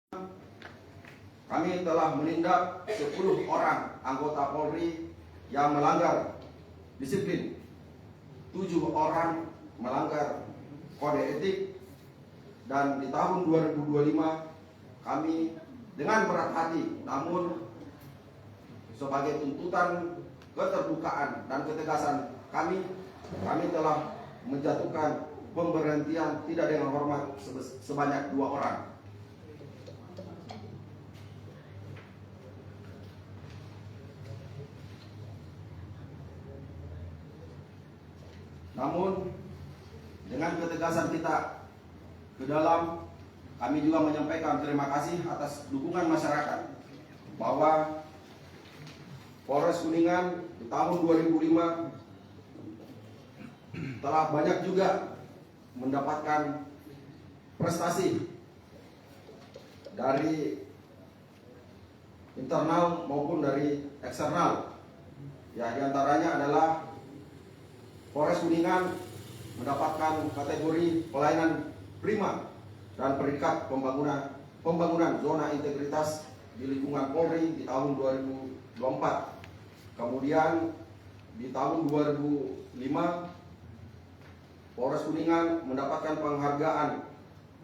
kami telah menindak 10 orang anggota Polri yang melanggar disiplin, 7 orang melanggar kode etik, dan di tahun 2025 kami dengan berat hati, namun sebagai tuntutan keterbukaan dan ketegasan kami telah menjatuhkan pemberhentian tidak dengan hormat sebanyak 2 orang. Namun dengan ketegasan kita ke dalam, kami juga menyampaikan terima kasih atas dukungan masyarakat bahwa Polres Kuningan di tahun 2005 telah banyak juga mendapatkan prestasi dari internal maupun dari eksternal. Ya, diantaranya adalah Polres Kuningan mendapatkan kategori pelayanan prima dan predikat pembangunan zona integritas di lingkungan Polri di tahun 2024. Kemudian di tahun 2005 Polres Kuningan mendapatkan penghargaan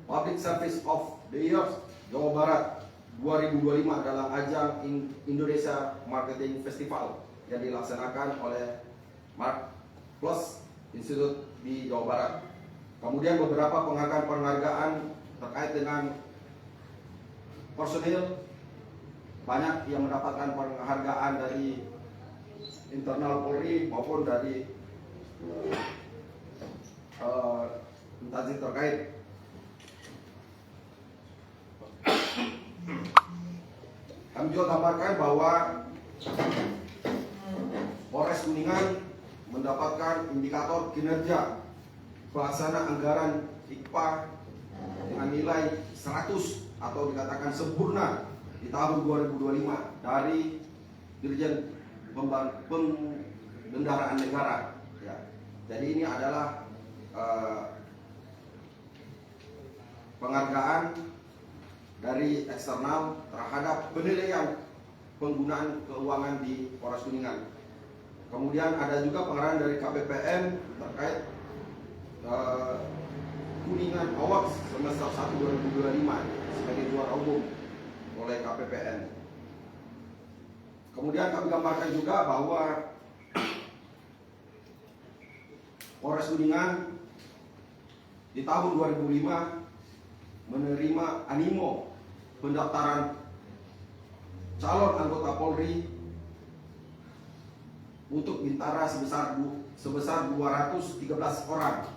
Public Service of the Year Jawa Barat 2025 dalam ajang Indonesia Marketing Festival yang dilaksanakan oleh Mark Plus Institute di Jawa Barat. Kemudian beberapa penghargaan terkait dengan personil, banyak yang mendapatkan penghargaan dari internal Polri maupun dari instansi terkait. Kami juga gambarkan bahwa Polres Kuningan mendapatkan indikator kinerja pelaksana anggaran IKPA dengan nilai 100 atau dikatakan sempurna di tahun 2025 dari Dirjen Pembendaraan Negara. Ya. Jadi ini adalah penghargaan dari eksternal terhadap penilaian penggunaan keuangan di Polres Kuningan. Kemudian ada juga penghargaan dari KPPN terkait Kuningan Awards semester 1 2025 sebagai juara umum oleh KPPN. Kemudian kami gambarkan juga bahwa Polres Kuningan di tahun 2005 menerima animo pendaftaran calon anggota Polri untuk Bintara sebesar 213 orang,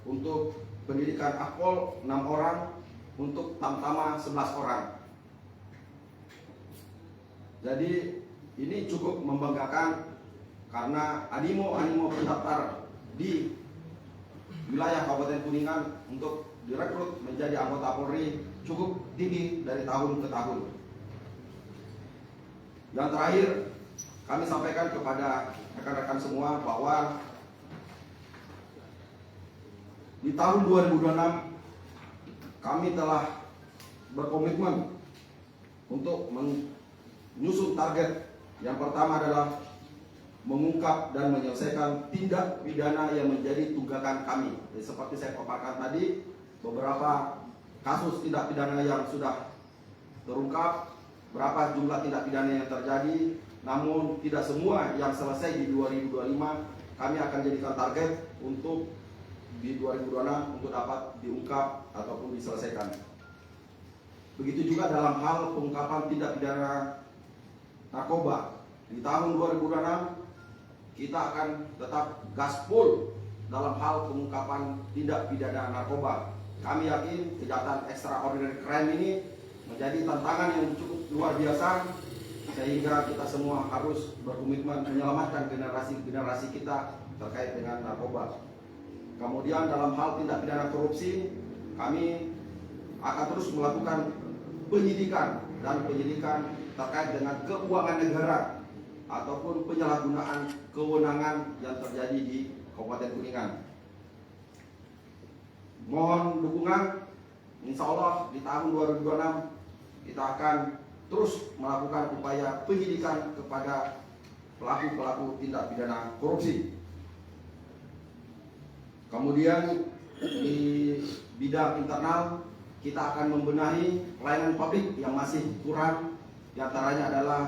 untuk pendidikan Akpol 6 orang, untuk Tamtama 11 orang. Jadi ini cukup membanggakan karena animo pendaftar di wilayah Kabupaten Kuningan untuk direkrut menjadi anggota Polri cukup tinggi dari tahun ke tahun. Yang terakhir, kami sampaikan kepada rekan-rekan semua bahwa di tahun 2026 kami telah berkomitmen untuk menyusun target. Yang pertama adalah mengungkap dan menyelesaikan tindak pidana yang menjadi tunggakan kami. Jadi, seperti saya paparkan tadi, beberapa kasus tindak pidana yang sudah terungkap, berapa jumlah tindak pidana yang terjadi, namun tidak semua yang selesai di 2025 kami akan jadikan target untuk di 2026 untuk dapat diungkap ataupun diselesaikan. Begitu juga dalam hal pengungkapan tindak pidana narkoba. Di tahun 2026 kita akan tetap gaspol dalam hal pengungkapan tindak pidana narkoba. Kami yakin kejahatan extraordinary crime ini menjadi tantangan yang cukup luar biasa, sehingga kita semua harus berkomitmen menyelamatkan generasi kita terkait dengan narkoba. Kemudian dalam hal tindak pidana korupsi, kami akan terus melakukan penyidikan terkait dengan keuangan negara ataupun penyalahgunaan kewenangan yang terjadi di Kabupaten Kuningan. Mohon dukungan, insya Allah di tahun 2026 kita akan terus melakukan upaya penyidikan kepada pelaku-pelaku tindak pidana korupsi. Kemudian di bidang internal kita akan membenahi pelayanan publik yang masih kurang, di antaranya adalah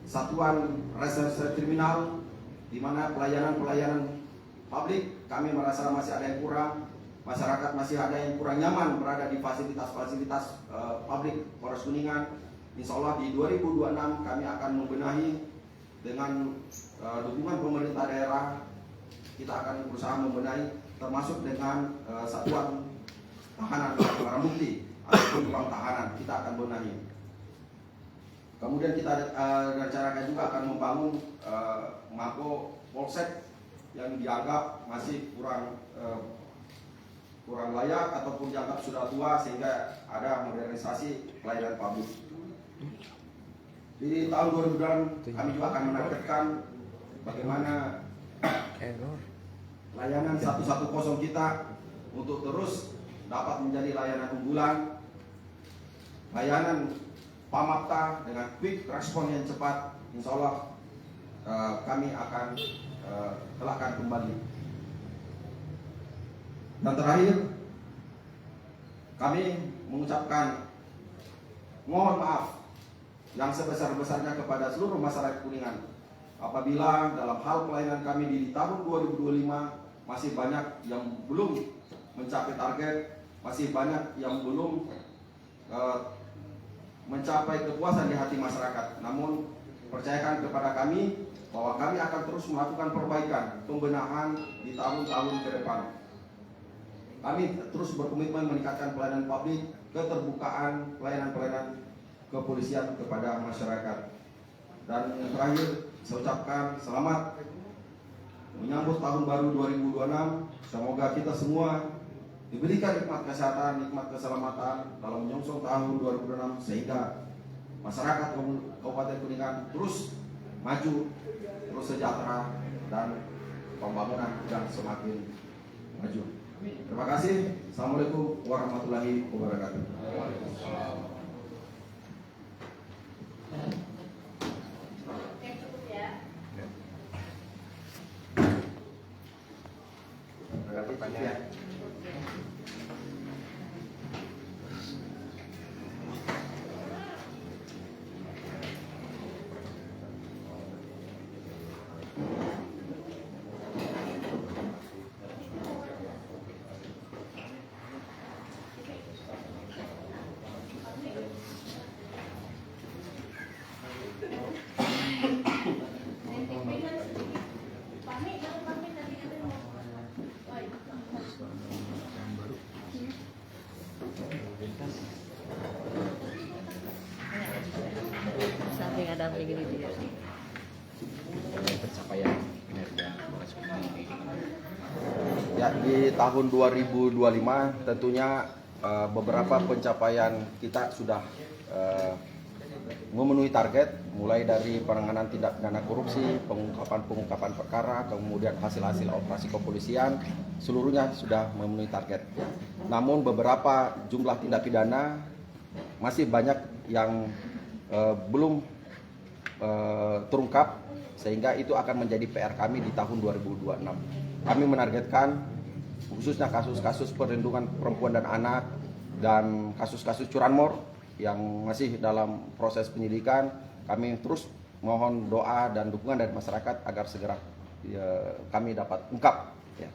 satuan reserse kriminal, di mana pelayanan publik kami merasa masih ada yang kurang, masyarakat masih ada yang kurang nyaman berada di fasilitas-fasilitas publik Polres Kuningan. Insya Allah di 2026 kami akan membenahi dengan dukungan pemerintah daerah. Kita akan berusaha membenahi, termasuk dengan satuan tahanan barang bukti ataupun ruang tahanan kita akan benahi. Kemudian kita rencanakan juga akan membangun mako polsek yang dianggap masih kurang layak ataupun dianggap sudah tua, sehingga ada modernisasi pelayanan publik. Di tahun 2000 kami juga akan menargetkan bagaimana layanan 110 kita untuk terus dapat menjadi layanan unggulan, layanan Pamapta dengan quick respon yang cepat. Insya Allah kami akan kelakkan kembali. Dan terakhir, kami mengucapkan mohon maaf yang sebesar-besarnya kepada seluruh masyarakat Kuningan apabila dalam hal pelayanan kami di tahun 2025 masih banyak yang belum mencapai target, masih banyak yang belum mencapai kepuasan di hati masyarakat. Namun percayakan kepada kami bahwa kami akan terus melakukan perbaikan, pembenahan di tahun-tahun ke depan. Kami terus berkomitmen meningkatkan pelayanan publik, keterbukaan pelayanan-pelayanan kepolisian kepada masyarakat. Dan yang terakhir, saya ucapkan selamat menyambut tahun baru 2026. Semoga kita semua diberikan nikmat kesehatan, nikmat keselamatan dalam menyongsong tahun 2026, sehingga masyarakat Kabupaten Kuningan terus maju, terus sejahtera, dan pembangunan yang semakin maju. Terima kasih. Assalamualaikum warahmatullahi wabarakatuh. Pertanyaan. Samping ada begini dia. Pencapaian kinerja Polres Kuningan. Ya, di tahun 2025 tentunya beberapa pencapaian kita sudah memenuhi target, mulai dari penanganan tindak pidana korupsi, pengungkapan perkara, kemudian hasil-hasil operasi kepolisian, seluruhnya sudah memenuhi target. Namun beberapa jumlah tindak pidana masih banyak yang belum terungkap, sehingga itu akan menjadi PR kami di tahun 2026. Kami menargetkan khususnya kasus-kasus perlindungan perempuan dan anak dan kasus-kasus curanmor yang masih dalam proses penyidikan. Kami terus mohon doa dan dukungan dari masyarakat agar segera kami dapat ungkap. Ya.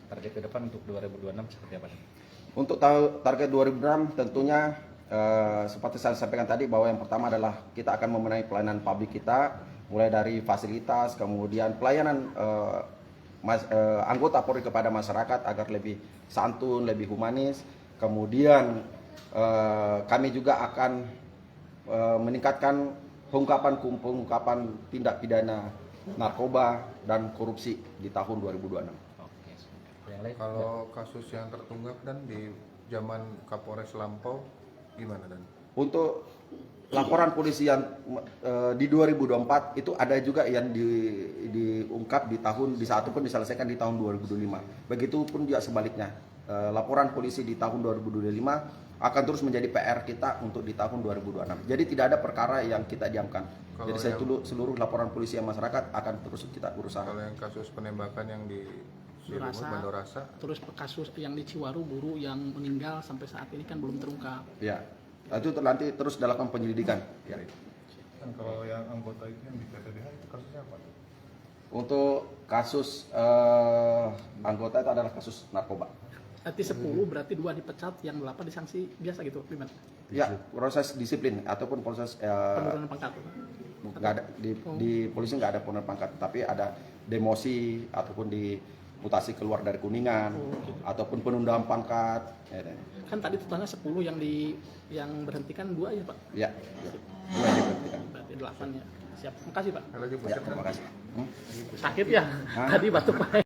Target ke depan untuk 2026 seperti apa? Untuk target 2026 tentunya seperti saya sampaikan tadi, bahwa yang pertama adalah kita akan membenahi pelayanan publik kita, mulai dari fasilitas, kemudian pelayanan anggota Polri kepada masyarakat agar lebih santun, lebih humanis. Kemudian kami juga akan meningkatkan pengungkapan tindak pidana narkoba dan korupsi di tahun 2026. Oke. Yang lain? Kalau kasus yang tertunggak dan di zaman Kapolres lampau gimana dan? Untuk laporan polisi yang di 2024 itu ada juga yang diungkap di saat itu pun diselesaikan di tahun 2025. Begitupun juga sebaliknya, laporan polisi di tahun 2025 akan terus menjadi PR kita untuk di tahun 2026. Jadi tidak ada perkara yang kita diamkan. Kalau Jadi yang- seluruh laporan polisi yang masyarakat akan terus kita berusaha. Kalau yang kasus penembakan yang di Cilungut, Rasa. Bandorasa, Terus kasus yang di Ciwaru guru yang meninggal sampai saat ini kan belum terungkap. Ya, itu nanti terus dilakukan penyelidikan. Ya. Dan kalau yang anggota itu yang di PTDH itu kasusnya apa? Untuk kasus anggota itu adalah kasus narkoba. Berarti 10, berarti 2 dipecat, yang 8 disanksi biasa gitu, gimana? Ya, proses disiplin ataupun proses Penurunan pangkat. nggak ada di polisi nggak ada penurunan pangkat, tapi ada demosi ataupun dimutasi keluar dari kuningan ataupun penundaan pangkat. Kan tadi totalnya 10 yang berhentikan 2 ya Pak? Ya, mulai diberhentikan. Berarti 8 ya. Siap, makasih Pak. lagi Ya, terima kasih. Sakit ya? Hah? Tadi batuk Pak.